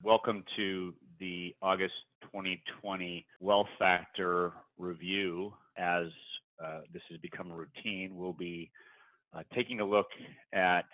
Welcome to the August 2020 WealthFactor review. As this has become a routine, we'll be taking a look at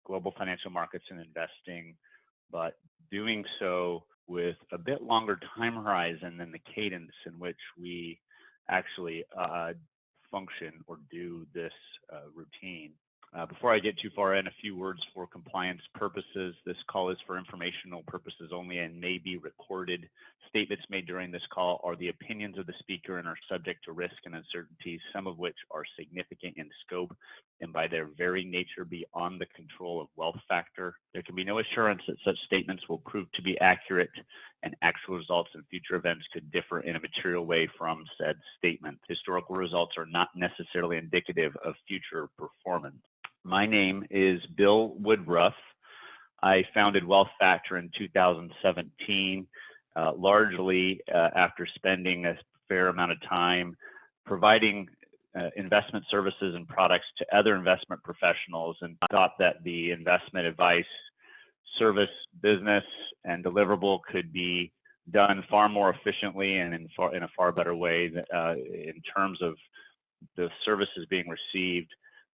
global financial markets and investing, but doing so with a bit longer time horizon than the cadence in which we actually function or do this routine. Before I get too far in, a few words for compliance purposes. This call is for informational purposes only and may be recorded. Statements made during this call are the opinions of the speaker and are subject to risk and uncertainties, some of which are significant in scope and by their very nature beyond the control of WealthFactor. There can be no assurance that such statements will prove to be accurate, and actual results in future events could differ in a material way from said statement. Historical results are not necessarily indicative of future performance. My name is Bill Woodruff. I founded WealthFactor in 2017, largely after spending a fair amount of time providing investment services and products to other investment professionals, and thought that the investment advice, service, business, and deliverable could be done far more efficiently and in a far better way in terms of the services being received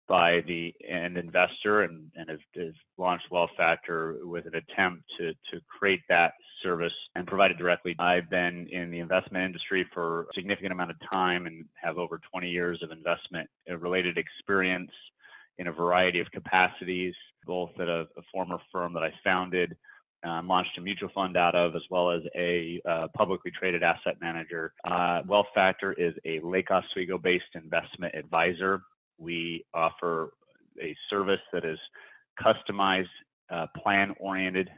by the end investor, and has launched WealthFactor with an attempt to create that service and provide it directly. I've been in the investment industry for a significant amount of time and have over 20 years of investment related experience in a variety of capacities, both at a former firm that I founded, launched a mutual fund out of, as well as a publicly traded asset manager. WealthFactor is a Lake Oswego-based investment advisor. We offer a service that is customized, plan-oriented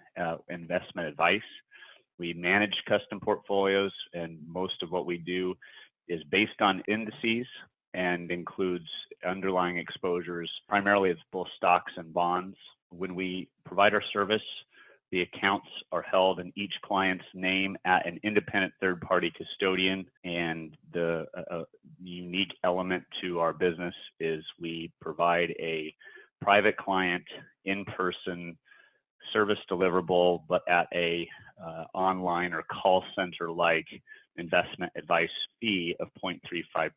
investment advice. We manage custom portfolios, and most of what we do is based on indices and includes underlying exposures. Primarily, it's both stocks and bonds. When we provide our service, the accounts are held in each client's name at an independent third-party custodian, and the unique element to our business is we provide a private client in-person service deliverable, but at a online or call center-like investment advice fee of 0.35%.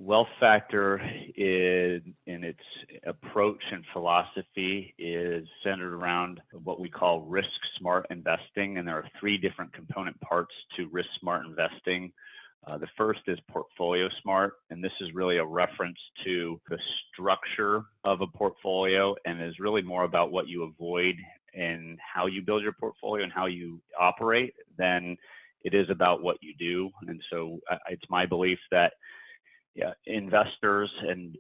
WealthFactor in its approach and philosophy is centered around what we call risk smart investing, and there are three different component parts to risk smart investing. The first is portfolio smart, and this is really a reference to the structure of a portfolio and is really more about what you avoid and how you build your portfolio and how you operate than it is about what you do. And so it's my belief that investors and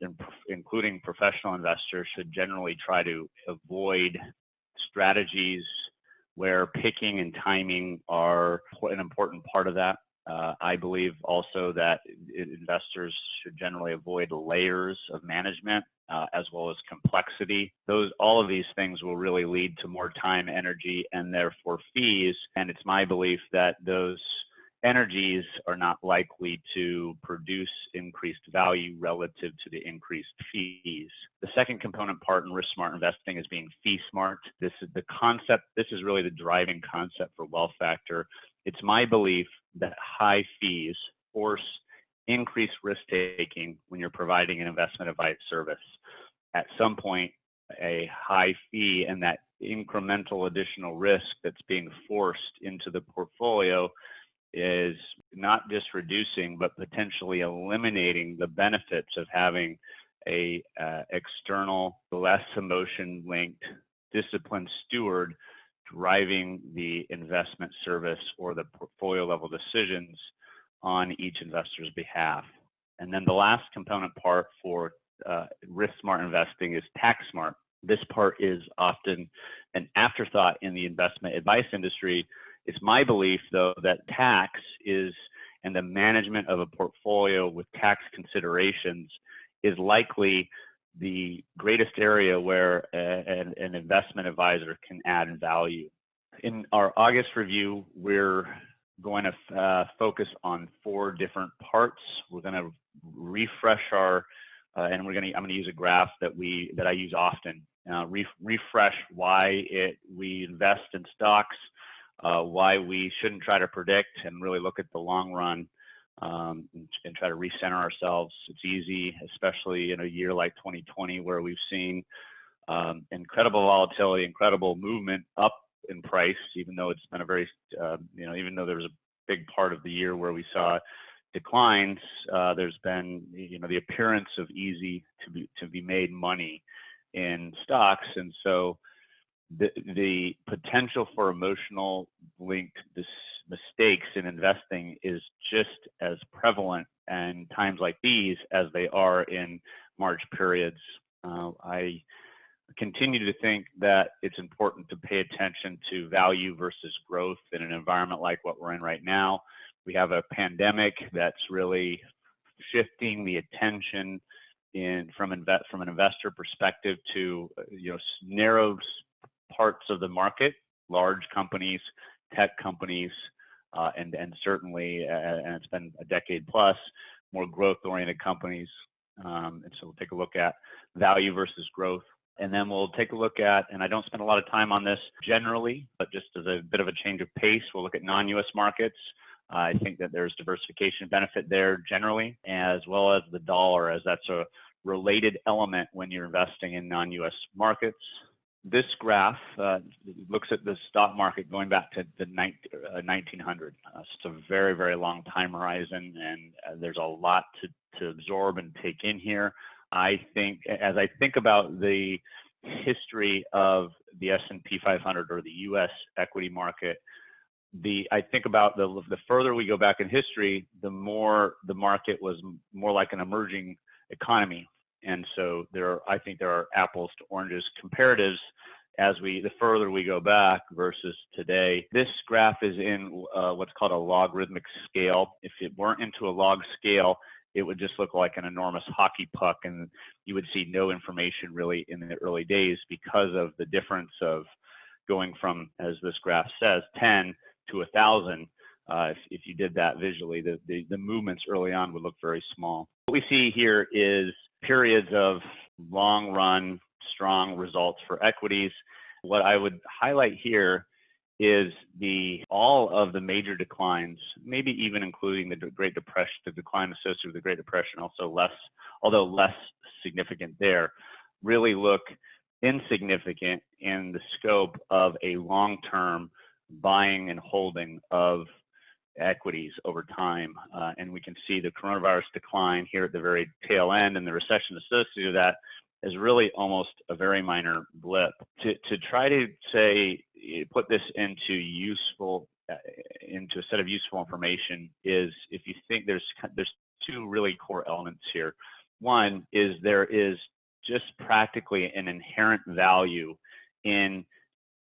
including professional investors should generally try to avoid strategies where picking and timing are an important part of that. I believe also that investors should generally avoid layers of management as well as complexity. All of these things will really lead to more time, energy, and therefore fees. And it's my belief that those energies are not likely to produce increased value relative to the increased fees. The second component part in risk smart investing is being fee smart. This is the concept. This is really the driving concept for WealthFactor. It's my belief that high fees force increased risk taking when you're providing an investment advice service. At some point, a high fee and that incremental additional risk that's being forced into the portfolio is not just reducing, but potentially eliminating the benefits of having a external, less emotion-linked, disciplined steward driving the investment service or the portfolio level decisions on each investor's behalf. And then the last component part for risk smart investing is tax smart. This part is often an afterthought in the investment advice industry. It's my belief, though, that tax and the management of a portfolio with tax considerations is likely the greatest area where an investment advisor can add value. In our August review, we're going to focus on 4 different parts. We're going to refresh and I'm going to use a graph that I use often. Refresh why we invest in stocks, why we shouldn't try to predict and really look at the long run and try to recenter ourselves. It's easy, especially in a year like 2020, where we've seen incredible volatility, incredible movement up in price, even though it's been a very, even though there was a big part of the year where we saw declines, there's been, the appearance of easy to be made money in stocks. And so the potential for emotional linked mistakes in investing is just as prevalent in times like these as they are in March periods. I continue to think that it's important to pay attention to value versus growth in an environment like what we're in right now. We have a pandemic that's really shifting the attention from an investor perspective to narrow parts of the market, large companies, tech companies, and certainly, and it's been a decade plus, more growth-oriented companies. And so we'll take a look at value versus growth. And then we'll take a look at, and I don't spend a lot of time on this generally, but just as a bit of a change of pace, we'll look at non-US markets. I think that there's diversification benefit there generally, as well as the dollar, as that's a related element when you're investing in non-US markets. This graph looks at the stock market going back to the 1900. It's a very, very long time horizon, and there's a lot to absorb and take in here. I think, as I think about the history of the S&P 500 or the U.S. equity market, I think about the further we go back in history, the more the market was more like an emerging economy. And so I think there are apples to oranges comparatives as the further we go back versus today. This graph is in what's called a logarithmic scale. If it weren't into a log scale, it would just look like an enormous hockey puck, and you would see no information really in the early days because of the difference of going from, as this graph says, 10 to 1,000. If you did that visually, the movements early on would look very small. What we see here is periods of long run, strong results for equities. What I would highlight here is all of the major declines, maybe even including the Great Depression, the decline associated with the Great Depression, although less significant there, really look insignificant in the scope of a long-term buying and holding of equities over time. And we can see the coronavirus decline here at the very tail end, and the recession associated with that is really almost a very minor blip. To try to put this into a set of useful information is, if you think there's two really core elements here. One is there is just practically an inherent value in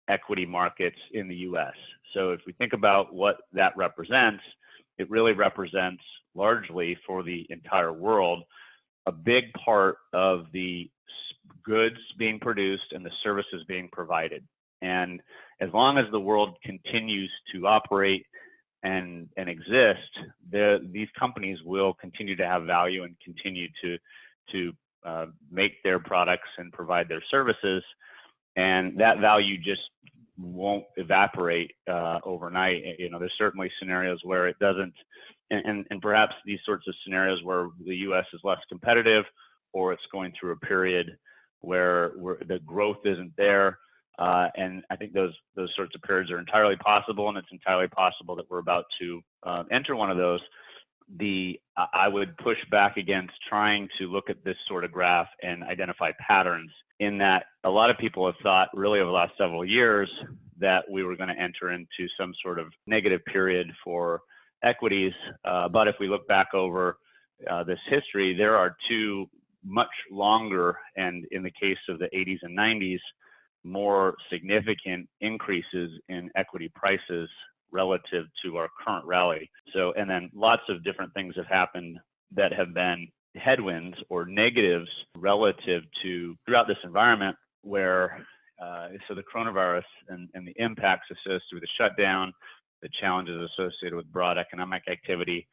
equity markets in the US. So if we think about what that represents, it really represents largely for the entire world a big part of the goods being produced and the services being provided. And as long as the world continues to operate and exist, these companies will continue to have value and continue to make their products and provide their services. And that value just won't evaporate overnight. There's certainly scenarios where it doesn't, and perhaps these sorts of scenarios where the U.S. is less competitive, or it's going through a period where the growth isn't there. And I think those sorts of periods are entirely possible, and it's entirely possible that we're about to enter one of those. I would push back against trying to look at this sort of graph and identify patterns, in that a lot of people have thought really over the last several years that we were going to enter into some sort of negative period for equities. But if we look back over this history, there are two much longer, and in the case of the 80s and 90s, more significant increases in equity prices relative to our current rally. So, and then lots of different things have happened that have been headwinds or negatives relative to throughout this environment, where so the coronavirus and the impacts associated with the shutdown, the challenges associated with broad economic activity,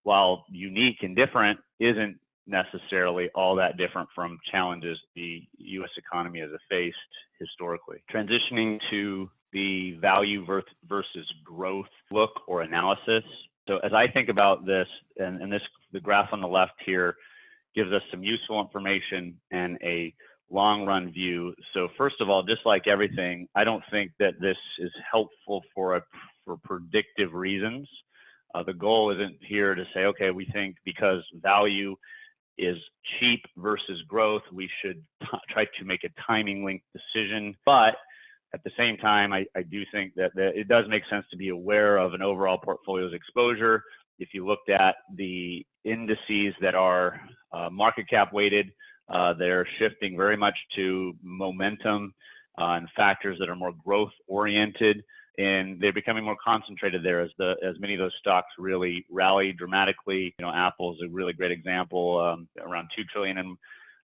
while unique and different, isn't necessarily all that different from challenges the U.S. economy has faced historically. Transitioning to the value versus growth look or analysis. So as I think about this, and the graph on the left here gives us some useful information and a long run view. So first of all, just like everything, I don't think that this is helpful for predictive reasons. The goal isn't here to say, okay, we think because value is cheap versus growth, we should try to make a timing linked decision. But at the same time, I do think that it does make sense to be aware of an overall portfolio's exposure. If you looked at the indices that are market cap weighted, they're shifting very much to momentum and factors that are more growth oriented, and they're becoming more concentrated there as many of those stocks really rally dramatically. You know, Apple's a really great example, around 2 trillion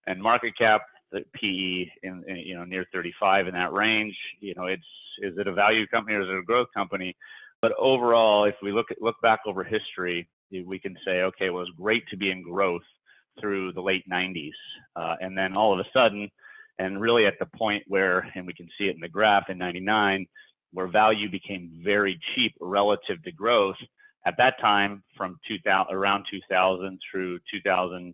in market cap, the PE in near 35 in that range. You know, is it a value company or is it a growth company? But overall, if we look back over history, we can say, okay, well, it was great to be in growth through the late 90s, and then all of a sudden, and really at the point where, and we can see it in the graph in 99, where value became very cheap relative to growth. At that time, from around 2000 through 2000,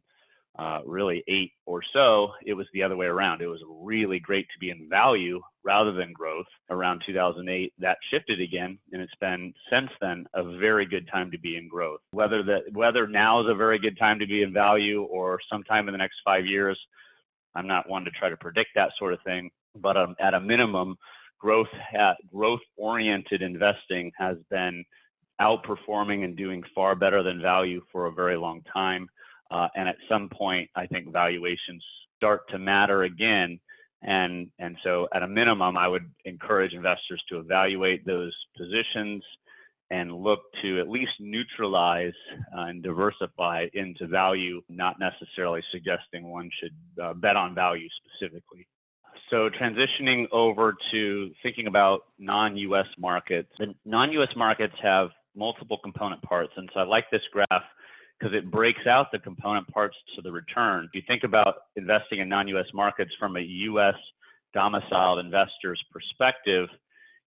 really 8 or so, it was the other way around. It was really great to be in value rather than growth. Around 2008, that shifted again, and it's been since then a very good time to be in growth. Whether now is a very good time to be in value or sometime in the next 5 years, I'm not one to try to predict that sort of thing. But at a minimum, growth-oriented investing has been outperforming and doing far better than value for a very long time. And at some point, I think valuations start to matter again. And so at a minimum, I would encourage investors to evaluate those positions and look to at least neutralize and diversify into value, not necessarily suggesting one should bet on value specifically. So transitioning over to thinking about non-US markets. The non-US markets have multiple component parts. And so I like this graph because it breaks out the component parts to the return. If you think about investing in non-US markets from a US domiciled investor's perspective,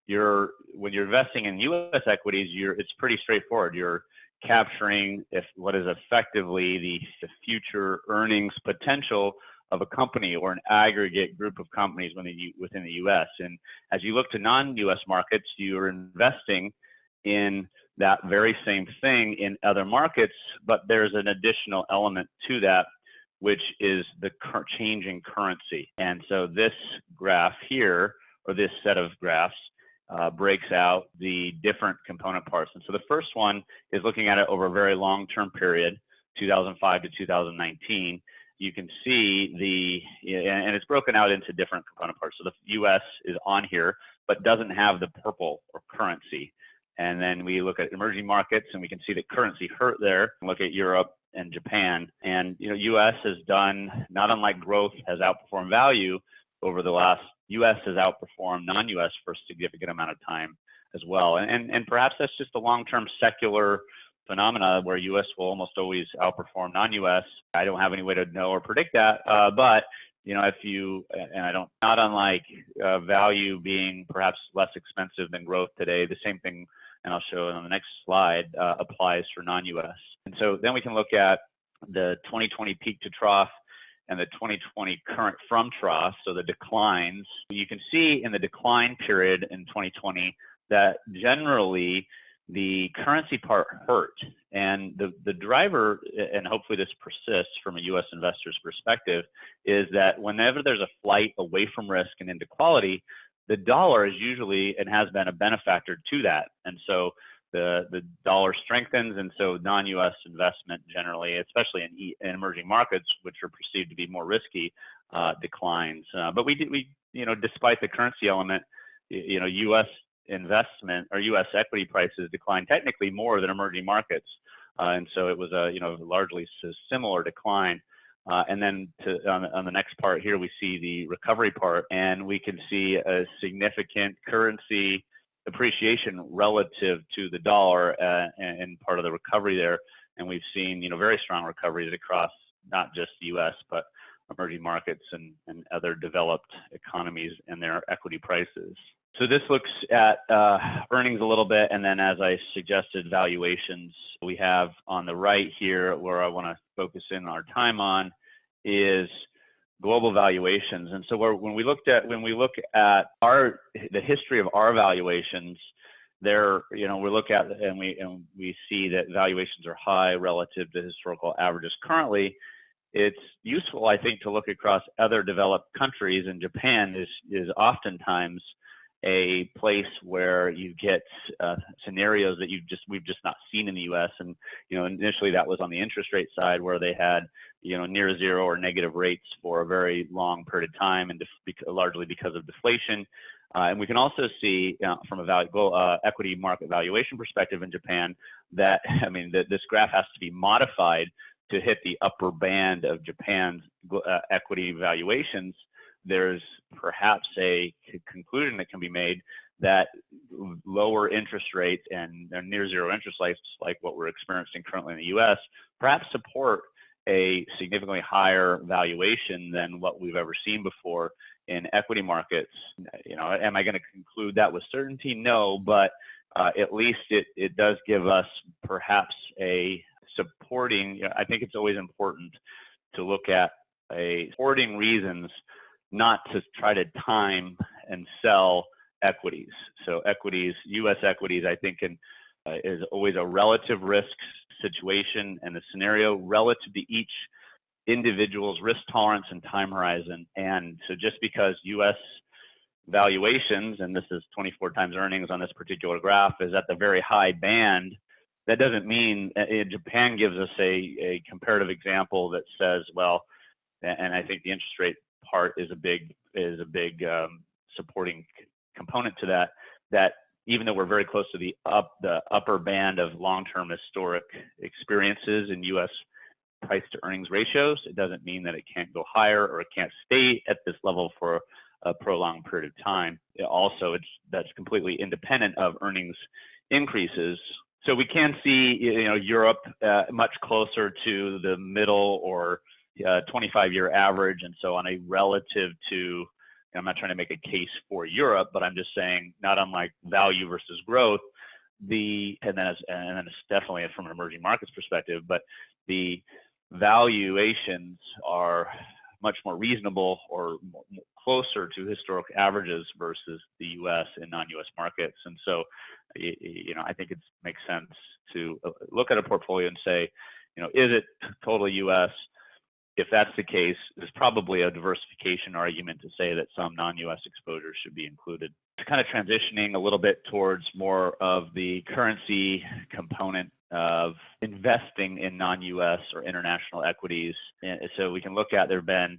when you're investing in US equities, it's pretty straightforward. You're capturing what is effectively the future earnings potential of a company or an aggregate group of companies within the US. And as you look to non-US markets, you're investing in that very same thing in other markets, but there's an additional element to that, which is the changing currency. And so this graph here, or this set of graphs, breaks out the different component parts. And so the first one is looking at it over a very long-term period, 2005 to 2019. You can see and it's broken out into different component parts. So the US is on here, but doesn't have the purple or currency. And then we look at emerging markets and we can see that currency hurt there. Look at Europe and Japan. And US has done, not unlike growth, has outperformed value over the last, US has outperformed non-US for a significant amount of time as well. And perhaps that's just a long-term secular phenomena where US will almost always outperform non-US. I don't have any way to know or predict that, but not unlike value being perhaps less expensive than growth today, the same thing, and I'll show it on the next slide, applies for non-US. And so then we can look at the 2020 peak to trough and the 2020 current from trough, so the declines. You can see in the decline period in 2020 that generally the currency part hurt, and the driver, and hopefully this persists from a US investor's perspective, is that whenever there's a flight away from risk and into quality, the dollar is usually and has been a benefactor to that. And so the dollar strengthens, and so non-US investment generally, especially in emerging markets, which are perceived to be more risky, declines. But we despite the currency element, US investment or US equity prices declined technically more than emerging markets, and so it was a largely similar decline. And then on the next part here, we see the recovery part, and we can see a significant currency appreciation relative to the dollar and part of the recovery there. And we've seen very strong recoveries across not just the US, but emerging markets and other developed economies and their equity prices. So this looks at earnings a little bit, and then as I suggested, valuations. We have on the right here, where I want to focus in our time on, is global valuations. And so when we look at the history of our valuations, there, we look at and we see that valuations are high relative to historical averages. Currently, it's useful, I think, to look across other developed countries, and Japan is oftentimes a place where you get scenarios that we've just not seen in the U.S. And initially that was on the interest rate side, where they had near zero or negative rates for a very long period of time, and largely because of deflation. And we can also see from a equity market valuation perspective in Japan that this graph has to be modified to hit the upper band of Japan's equity valuations. There's perhaps a conclusion that can be made that lower interest rates and near zero interest rates, like what we're experiencing currently in the U.S., perhaps support a significantly higher valuation than what we've ever seen before in equity markets. Am I going to conclude that with certainty? No, but at least it does give us perhaps a supporting. I think it's always important to look at supporting reasons not to try to time and sell equities. So equities, U.S. equities, I think is always a relative risk situation and the scenario relative to each individual's risk tolerance and time horizon. And so just because U.S. valuations, and this is 24 times earnings on this particular graph, is at the very high band, that doesn't mean Japan gives us a comparative example that says, well, and I think the interest rate part is a big supporting component to that even though we're very close to the upper band of long-term historic experiences in U.S. price to earnings ratios, it doesn't mean that it can't go higher or it can't stay at this level for a prolonged period of time. That's completely independent of earnings increases. So we can see, Europe much closer to the middle or 25-year average, and so on a relative to, I'm not trying to make a case for Europe, but I'm just saying, not unlike value versus growth, and then it's definitely from an emerging markets perspective, but the valuations are much more reasonable or closer to historic averages versus the U.S. and non-U.S. markets. And so, I think it makes sense to look at a portfolio and say, is it totally U.S.? If that's the case, there's probably a diversification argument to say that some non-U.S. exposures should be included. Kind of transitioning a little bit towards more of the currency component of investing in non-U.S. or international equities. And so we can look at, there have been,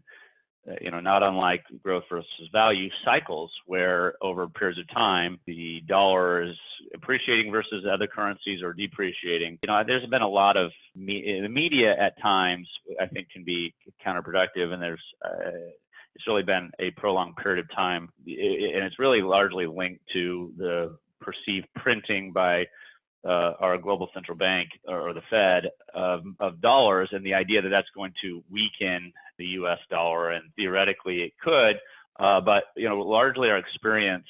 not unlike growth versus value cycles, where over periods of time, the dollar is appreciating versus other currencies or depreciating. There's been a lot of the media at times, I think, can be counterproductive, and it's really been a prolonged period of time, and it's really largely linked to the perceived printing by our global central bank or the Fed of dollars, and the idea that that's going to weaken the U.S. dollar, and theoretically it could, but largely our experience,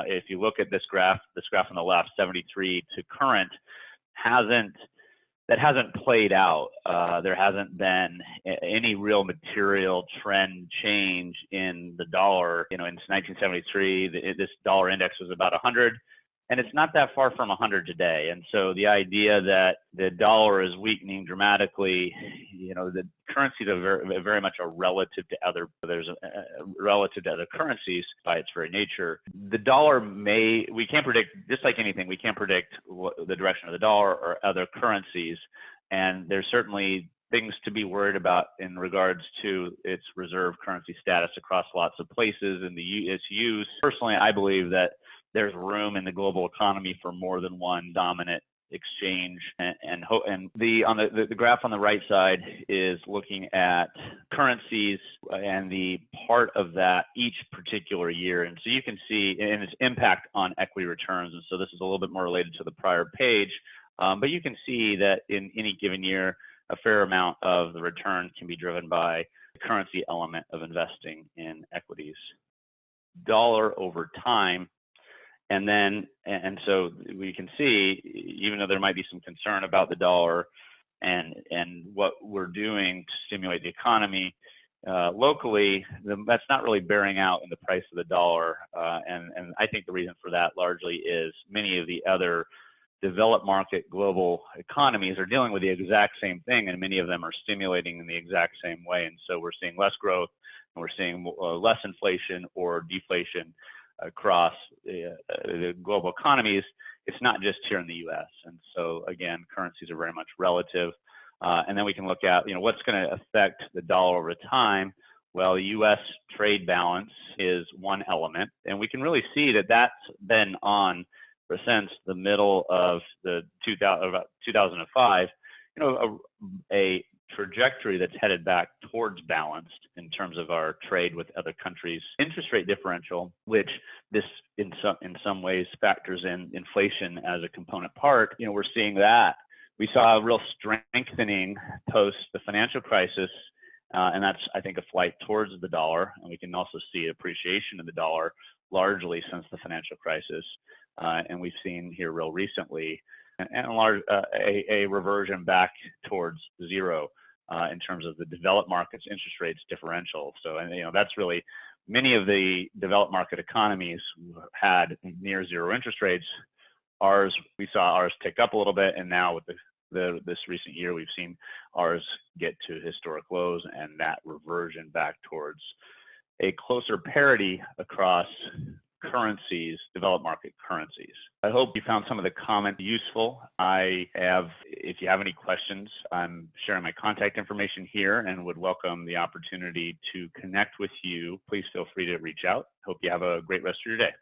if you look at this graph on the left, 73 to current, hasn't played out. There hasn't been any real material trend change in the dollar. In 1973, this dollar index was about 100. And it's not that far from 100 today. And so the idea that the dollar is weakening dramatically, the currencies are very much relative to other currencies by its very nature. The dollar we can't predict, just like anything, we can't predict the direction of the dollar or other currencies. And there's certainly things to be worried about in regards to its reserve currency status across lots of places and its use. Personally, I believe that there's room in the global economy for more than one dominant exchange, and the graph on the right side is looking at currencies and the part of that each particular year, and so you can see and its impact on equity returns. And so this is a little bit more related to the prior page, but you can see that in any given year, a fair amount of the return can be driven by the currency element of investing in equities. Dollar over time And so we can see, even though there might be some concern about the dollar and what we're doing to stimulate the economy locally, that's not really bearing out in the price of the dollar. And I think the reason for that largely is many of the other developed market global economies are dealing with the exact same thing, and many of them are stimulating in the exact same way. And so we're seeing less growth, and we're seeing less inflation or deflation across the global economies. It's not just here in the U.S. And so again, currencies are very much relative. And then we can look at, what's going to affect the dollar over time. Well, U.S. trade balance is one element, and we can really see that that's been on since the middle of the 2005, a trajectory that's headed back towards balanced in terms of our trade with other countries. Interest rate differential, which this in some ways factors in inflation as a component part, we're seeing that. We saw a real strengthening post the financial crisis, and that's, I think, a flight towards the dollar. And we can also see appreciation of the dollar largely since the financial crisis. And we've seen here real recently a reversion back towards zero in terms of the developed markets interest rates differential. So, that's really, many of the developed market economies had near zero interest rates. We saw ours tick up a little bit, and now with this recent year, we've seen ours get to historic lows, and that reversion back towards a closer parity across currencies, developed market currencies. I hope you found some of the comments useful. If you have any questions, I'm sharing my contact information here and would welcome the opportunity to connect with you. Please feel free to reach out. Hope you have a great rest of your day.